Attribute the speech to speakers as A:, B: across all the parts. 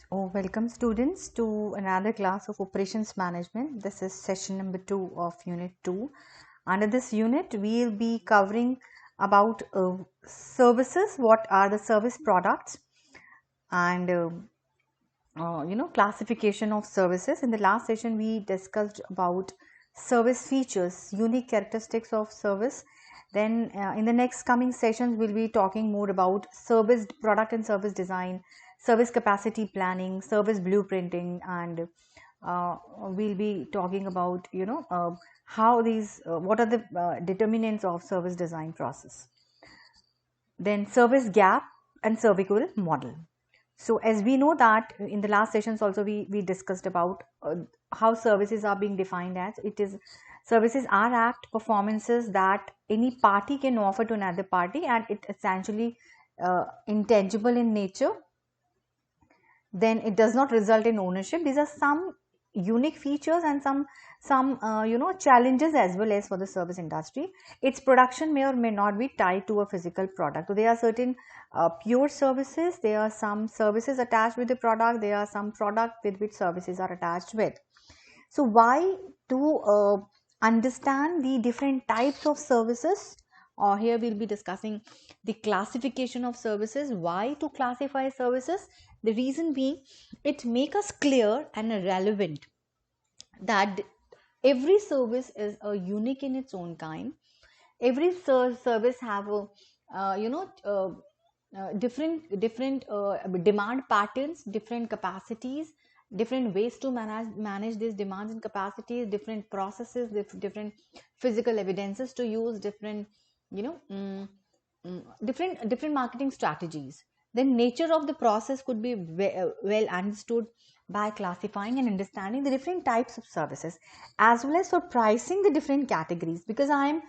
A: Oh, welcome students to another class of operations management. This is session number 2 of unit 2. Under this unit, we will be covering about services, what are the service products and classification of services. In the last session, we discussed about service features, unique characteristics of service. Then in the next coming sessions, we'll be talking more about service product and service design, service capacity planning, service blueprinting, and we'll be talking about how these what are the determinants of service design process. Then service gap and serviceable model. So as we know that in the last sessions also we discussed about how services are being defined as it is services are act performances that any party can offer to another party, and it essentially intangible in nature. Then it does not result in ownership. These are some unique features and some challenges as well as for the service industry. Its production may or may not be tied to a physical product. So there are certain pure services, there are some services attached with the product, there are some product with which services are attached with. So why to understand the different types of services, or here we'll be discussing the classification of services. Why to classify services? The reason being, it make us clear and relevant that every service is a unique in its own kind. Every service have a different demand patterns, different capacities, different ways to manage these demands and capacities, different processes, different physical evidences to use, different you know mm, different marketing strategies. The nature of the process could be well understood by classifying and understanding the different types of services, as well as for pricing the different categories, because I'm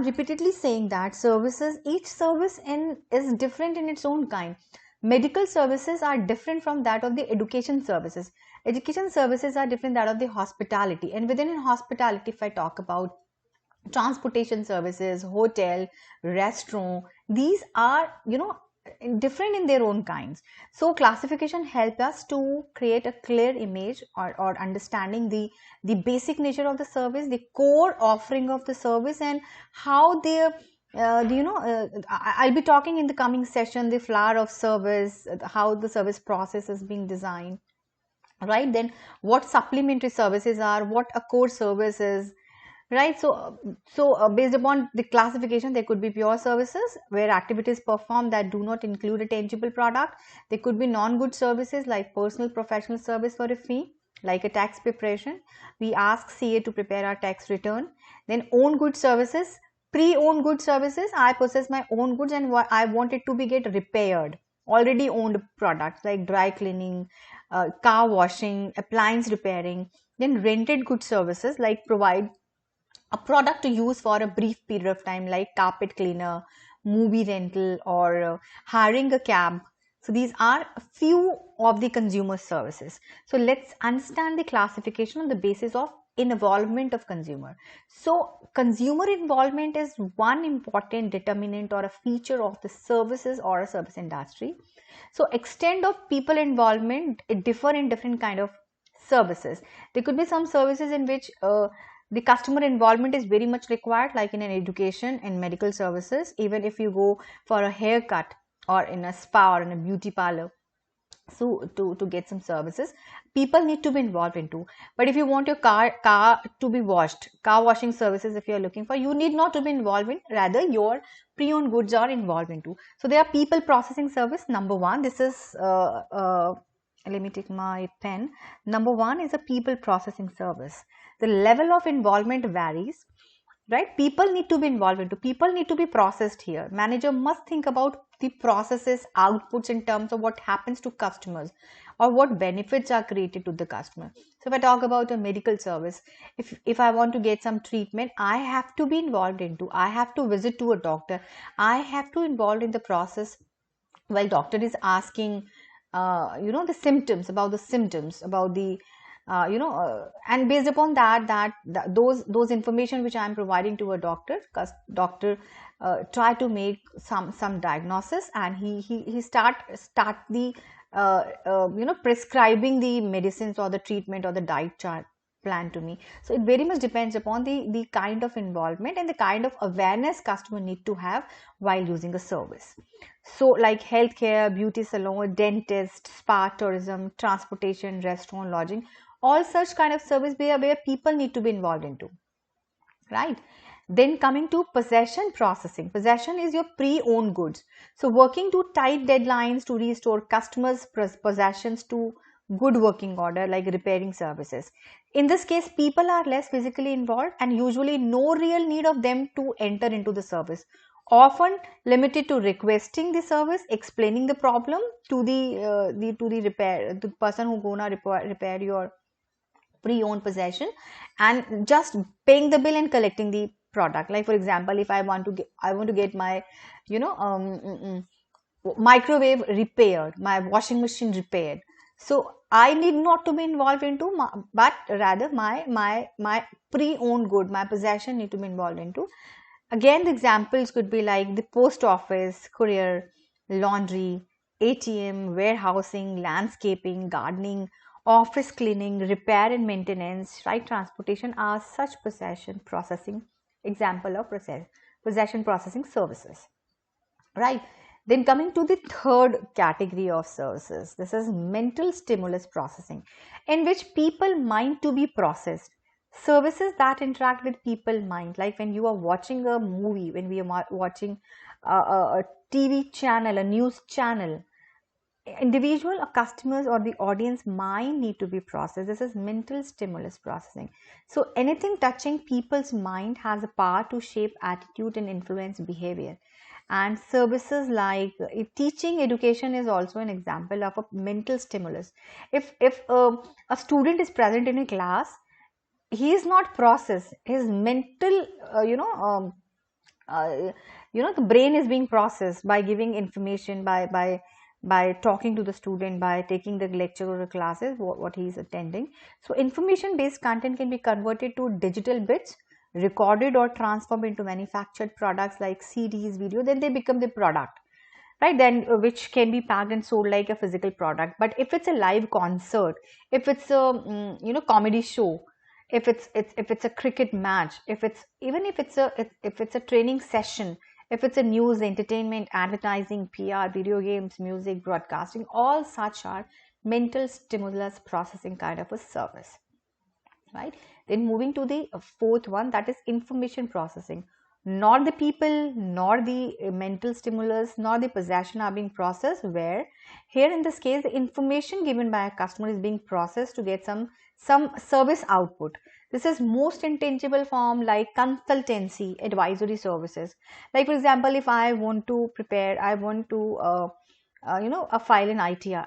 A: repeatedly saying that services, each service in is different in its own kind. Medical services are different from that of the education services. Education services are different that of the hospitality, and within hospitality, if I talk about transportation services, hotel, restaurant, these are different in their own kinds. So classification helps us to create a clear image, or understanding the basic nature of the service, the core offering of the service, and how they I'll be talking in the coming session the flower of service, how the service process is being designed, right? Then what supplementary services are, what a core service is, right? So based upon the classification, there could be pure services where activities performed that do not include a tangible product. There could be non-good services like personal professional service for a fee, like a tax preparation. We ask CA to prepare our tax return. Then own good services, pre-owned good services. I possess my own goods and I want it to be get repaired. Already owned products like dry cleaning, car washing, appliance repairing. Then rented good services like provide a product to use for a brief period of time, like carpet cleaner, movie rental, or hiring a cab. So these are a few of the consumer services. So let's understand the classification on the basis of involvement of consumer. So consumer involvement is one important determinant or a feature of the services or a service industry. So extent of people involvement, it differ in different kind of services. There could be some services in which the customer involvement is very much required, like in an education and medical services. Even if you go for a haircut or in a spa or in a beauty parlor, so to get some services, people need to be involved into. But if you want your car to be washed, car washing services, if you are looking for, you need not to be involved in, rather your pre-owned goods are involved into. So there are people processing service. Number one, this is let me take my pen. Number one is a people processing service. The level of involvement varies, right? People need to be involved into, people need to be processed here. Manager must think about the processes, outputs in terms of what happens to customers or what benefits are created to the customer. So if I talk about a medical service, if I want to get some treatment, I have to be involved into, I have to visit to a doctor, I have to involved in the process while doctor is asking the symptoms, about the and based upon that those information which I am providing to a doctor, because doctor try to make some diagnosis, and he start the prescribing the medicines or the treatment or the diet chart plan to me. So it very much depends upon the kind of involvement and the kind of awareness customer need to have while using a service. So like healthcare, beauty salon, dentist, spa, tourism, transportation, restaurant, lodging, all such kind of service where people need to be involved into, right? Then coming to possession processing. Possession is your pre-owned goods. So working to tight deadlines to restore customers' possessions to good working order, like repairing services. In this case, people are less physically involved and usually no real need of them to enter into the service. Often limited to requesting the service, explaining the problem to the person who gonna repair your pre-owned possession, and just paying the bill and collecting the product. Like for example, if I want to get my you know microwave repaired, my washing machine repaired, so I need not to be involved into but rather my pre-owned good, my possession need to be involved into. Again, the examples could be like the post office, courier, laundry, ATM, warehousing, landscaping, gardening, office cleaning, repair and maintenance, right? Transportation are such possession processing example of possession processing services, right? Then coming to the third category of services, this is mental stimulus processing, in which people mind to be processed. Services that interact with people mind, like when you are watching a movie, when we are watching a TV channel, a news channel, individual or customers or the audience mind need to be processed. This is mental stimulus processing. So anything touching people's mind has a power to shape attitude and influence behavior. And services like teaching education is also an example of a mental stimulus. If a student is present in a class, he is not processed, his mental the brain is being processed by giving information, by talking to the student, by taking the lecture or the classes what he is attending. So information based content can be converted to digital bits, recorded or transformed into manufactured products like CDs, video, then they become the product, right? Then which can be packed and sold like a physical product. But if it's a live concert, if it's a comedy show, if it's a cricket match, if it's a training session, if it's a news, entertainment, advertising, PR, video games, music, broadcasting, all such are mental stimulus processing kind of a service, right? Then moving to the fourth one, that is information processing. Not the people, nor the mental stimulus, nor the possession are being processed, where here in this case the information given by a customer is being processed to get some service output. This is most intangible form like consultancy, advisory services. Like for example, if I want to file an ITR,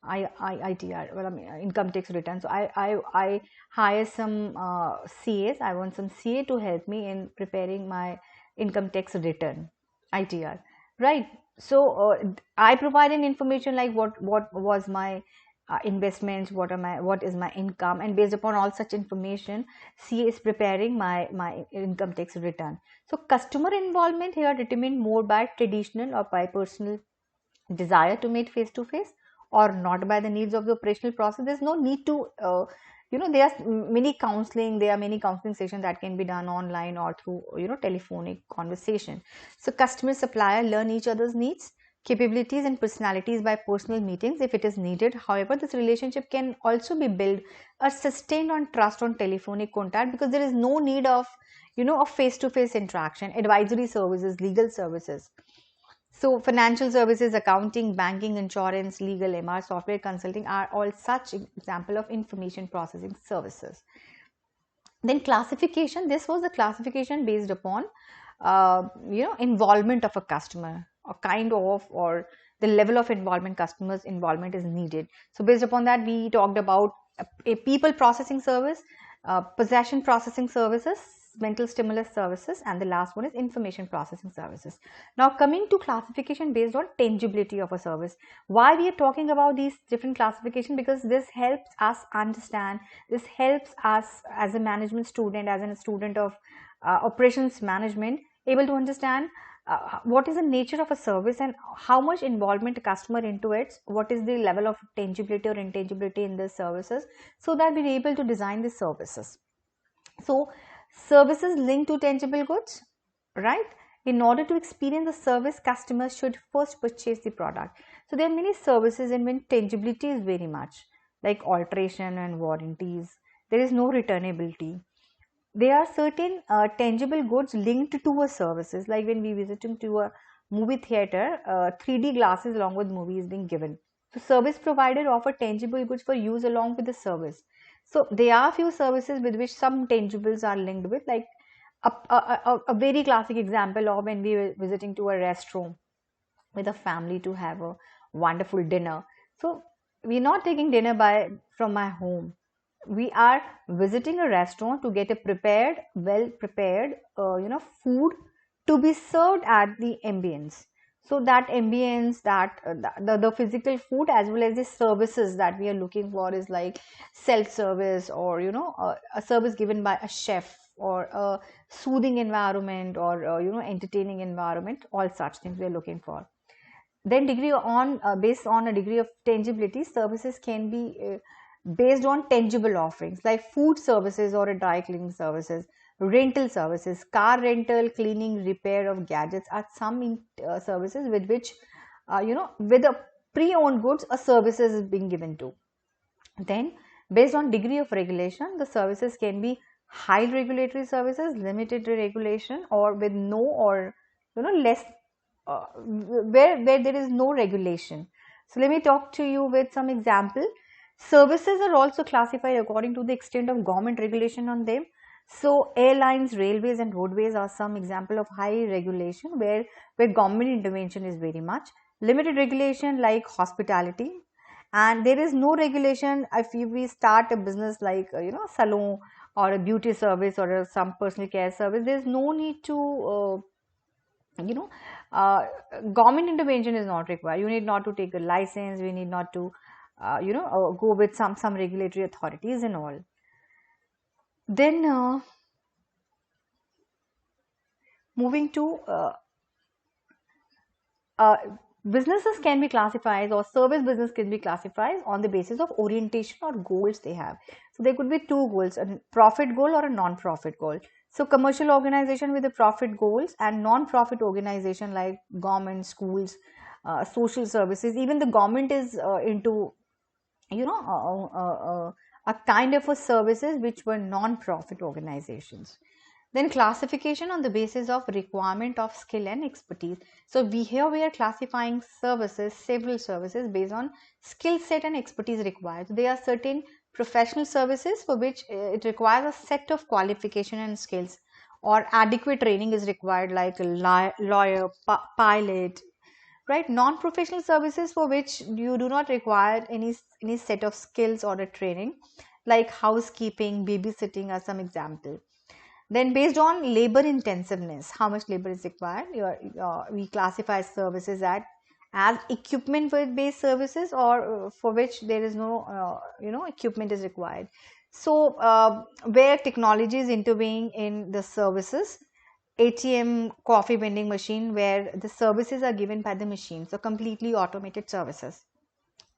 A: well, I mean, income tax return. So I hire some CAs. I want some CA to help me in preparing my income tax return, ITR, right? So I provide an information like what was my investments, what is my income, and based upon all such information, CA is preparing my income tax return. So customer involvement here determined more by traditional or by personal desire to meet face to face, or not by the needs of the operational process. There's no need to there are many counseling sessions that can be done online or through telephonic conversation. So customer supplier learn each other's needs, capabilities and personalities by personal meetings if it is needed. However, this relationship can also be built or sustained on trust on telephonic contact, because there is no need of a face to face interaction. Advisory services, legal services, so financial services, accounting, banking, insurance, legal, MR, software consulting are all such example of information processing services. Then classification. This was the classification based upon involvement of a customer, or kind of, or the level of involvement customers involvement is needed. So based upon that, we talked about a people processing service, possession processing services, mental stimulus services, and the last one is information processing services. Now coming to classification based on tangibility of a service. Why we are talking about these different classification? Because this helps us understand, this helps us as a management student, as a student of operations management, able to understand what is the nature of a service and how much involvement a customer into it, what is the level of tangibility or intangibility in the services, so that we're able to design the services. So services linked to tangible goods, right? In order to experience the service, customers should first purchase the product. So there are many services in which tangibility is very much, like alteration and warranties. There is no returnability. There are certain tangible goods linked to a services, like when we visiting to a movie theater, 3D glasses along with movie is being given. So service provider offer tangible goods for use along with the service. So there are few services with which some tangibles are linked with, like a very classic example of when we were visiting to a restaurant with a family to have a wonderful dinner. So we're not taking dinner by from my home. We are visiting a restaurant to get a prepared, well prepared, food to be served at the ambience. So that ambience, that the physical food as well as the services that we are looking for is like self service, or a service given by a chef, or a soothing environment, or entertaining environment. All such things we are looking for. Then degree on based on a degree of tangibility, services can be based on tangible offerings like food services or a dry cleaning services, rental services, car rental, cleaning, repair of gadgets are some services with which with a pre-owned goods a services is being given to. Then based on degree of regulation, the services can be high regulatory services, limited regulation, or with no or less, where there is no regulation. So let me talk to you with some example. Services are also classified according to the extent of government regulation on them. So airlines, railways and roadways are some example of high regulation where government intervention is very much. Limited regulation like hospitality, and there is no regulation if we start a business like salon or a beauty service or some personal care service. There is no need to you know uh, government intervention is not required. You need not to take a license, we need not to go with some regulatory authorities and all. Then moving to uh, businesses can be classified, or service business can be classified on the basis of orientation or goals they have. So there could be two goals, a profit goal or a non-profit goal. So commercial organization with the profit goals, and non-profit organization like government, schools, social services. Even the government is into you know a kind of a services which were non-profit organizations. Then classification on the basis of requirement of skill and expertise. So we are classifying services, several services based on skill set and expertise required. So there are certain professional services for which it requires a set of qualification and skills, or adequate training is required, like a lawyer, pilot, right? Non-professional services for which you do not require any set of skills or a training, like housekeeping, babysitting are some example. Then based on labor intensiveness, how much labor is required, we classify services as equipment based services, or for which there is no equipment is required. So where technology is intervening in the services, ATM, coffee vending machine, where the services are given by the machine, so completely automated services.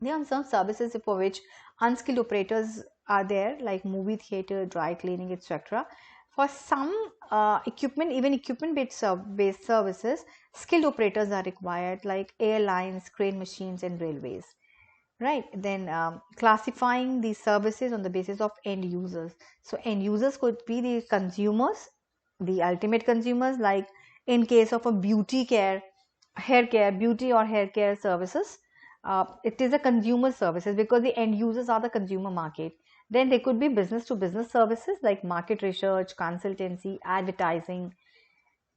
A: There are some services for which unskilled operators are there, like movie theater, dry cleaning, etc. For some equipment, even equipment based services, skilled operators are required, like airlines, crane machines and railways. Right. Then classifying these services on the basis of end users. So end users could be the consumers, the ultimate consumers, like in case of a beauty care, hair care, beauty or hair care services. It is a consumer services because the end users are the consumer market. Then there could be business to business services like market research, consultancy, advertising.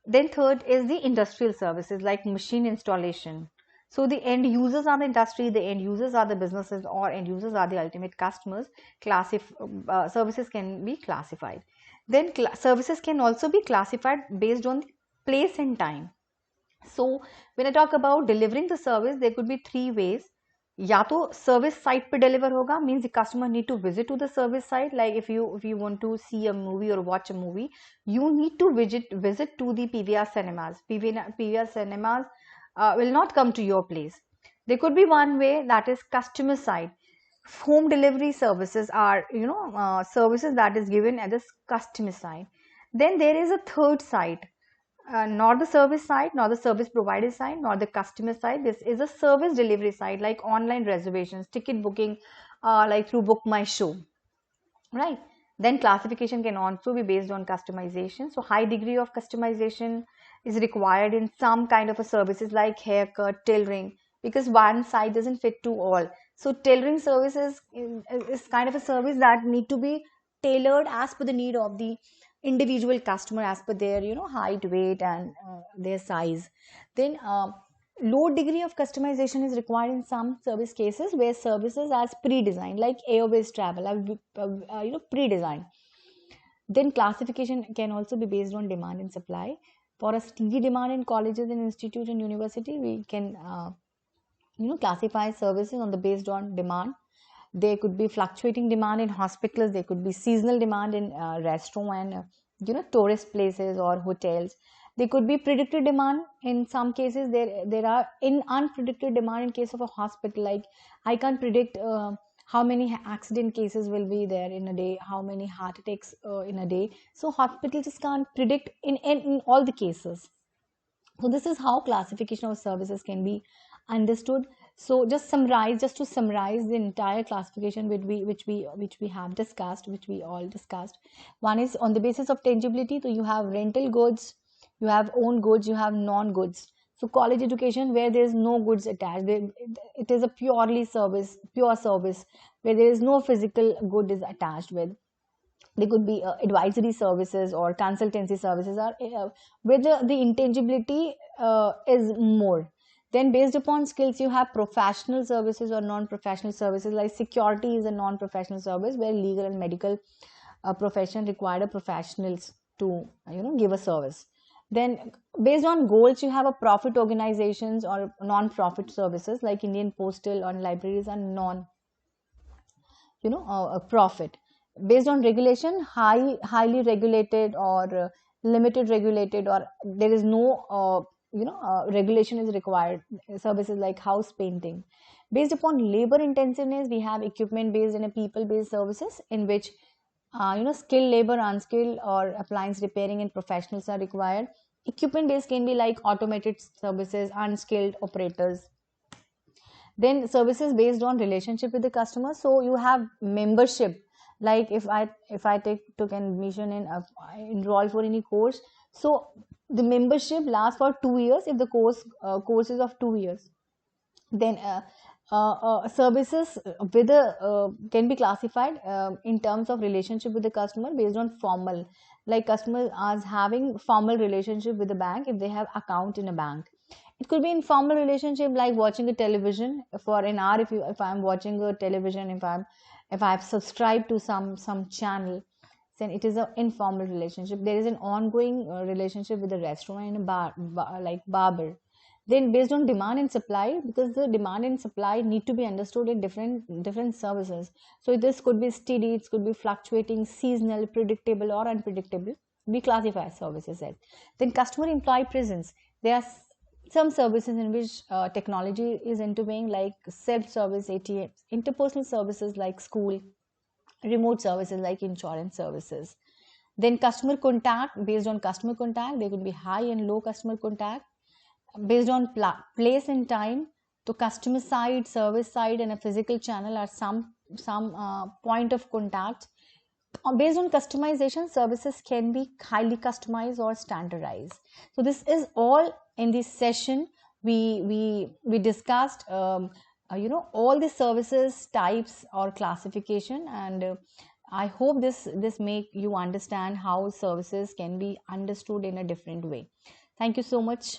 A: Then third is the industrial services like machine installation. So the end users are the industry, the end users are the businesses, or end users are the ultimate customers. Services can be classified. Then services can also be classified based on place and time. So when I talk about delivering the service, there could be three ways. या तो service site पे deliver होगा, means the customer need to visit to the service site. Like if you want to see a movie or watch a movie, you need to visit to the PVR cinemas. PVR cinemas will not come to your place. There could be one way, that is customer side. Home delivery services are, services that is given at the customer side. Then there is a third side, not the service side, not the service provider side, not the customer side. This is a service delivery side, like online reservations, ticket booking, like through Book My Show, right? Then classification can also be based on customization. So high degree of customization is required in some kind of a services like haircut, tailoring, because one side doesn't fit to all. So tailoring services is kind of a service that need to be tailored as per the need of the individual customer, as per their height, weight, and their size. Then low degree of customization is required in some service cases where services are pre-designed, like airways travel are pre-designed. Then classification can also be based on demand and supply. For a steady demand in colleges and institutes and university, we can classify services on the based on demand. There could be fluctuating demand in hospitals, there could be seasonal demand in restaurant and tourist places or hotels. There could be predicted demand in some cases. There are in unpredicted demand in case of a hospital, like I can't predict how many accident cases will be there in a day, how many heart attacks in a day. So hospitals just can't predict in all the cases. So this is how classification of services can be understood. So just to summarize the entire classification which we have discussed, which we all discussed. One is on the basis of tangibility. So you have rental goods, you have own goods, you have non goods. So college education, where there is no goods attached, it is a pure service where there is no physical good is attached with. They could be advisory services or consultancy services, or whether the intangibility is more. Then based upon skills, you have professional services or non-professional services. Like security is a non-professional service where legal and medical profession require professionals to give a service. Then based on goals, you have a profit organizations or non-profit services like Indian Postal or libraries and non profit. Based on regulation, highly regulated or limited regulated, or there is no regulation is required services like house painting. Based upon labor intensiveness, we have equipment based and a people based services, in which skilled labor, unskilled or appliance repairing and professionals are required. Equipment based can be like automated services, unskilled operators. Then services based on relationship with the customer. So you have membership, like if I took admission in enroll for any course, so the membership lasts for 2 years if the course is of 2 years. Then services with can be classified in terms of relationship with the customer based on formal, like customers are having formal relationship with the bank if they have account in a bank. It could be informal relationship like watching a television for an hour. If I'm watching a television, if I've subscribed to some channel, then it is an informal relationship. There is an ongoing relationship with the restaurant and a bar like barber. Then based on demand and supply, because the demand and supply need to be understood in different services. So this could be steady, it could be fluctuating, seasonal, predictable or unpredictable. We classify services as. Then customer employee presence. There are some services in which technology is intervening, like self-service ATMs, interpersonal services like school, remote services like insurance services. Then customer contact. Based on customer contact, there could be high and low customer contact. Based on place and time, to customer side, service side and a physical channel are some point of contact. Based on customization, services can be highly customized or standardized. So this is all in this session. We discussed all the services types or classification, and I hope this make you understand how services can be understood in a different way. Thank you so much.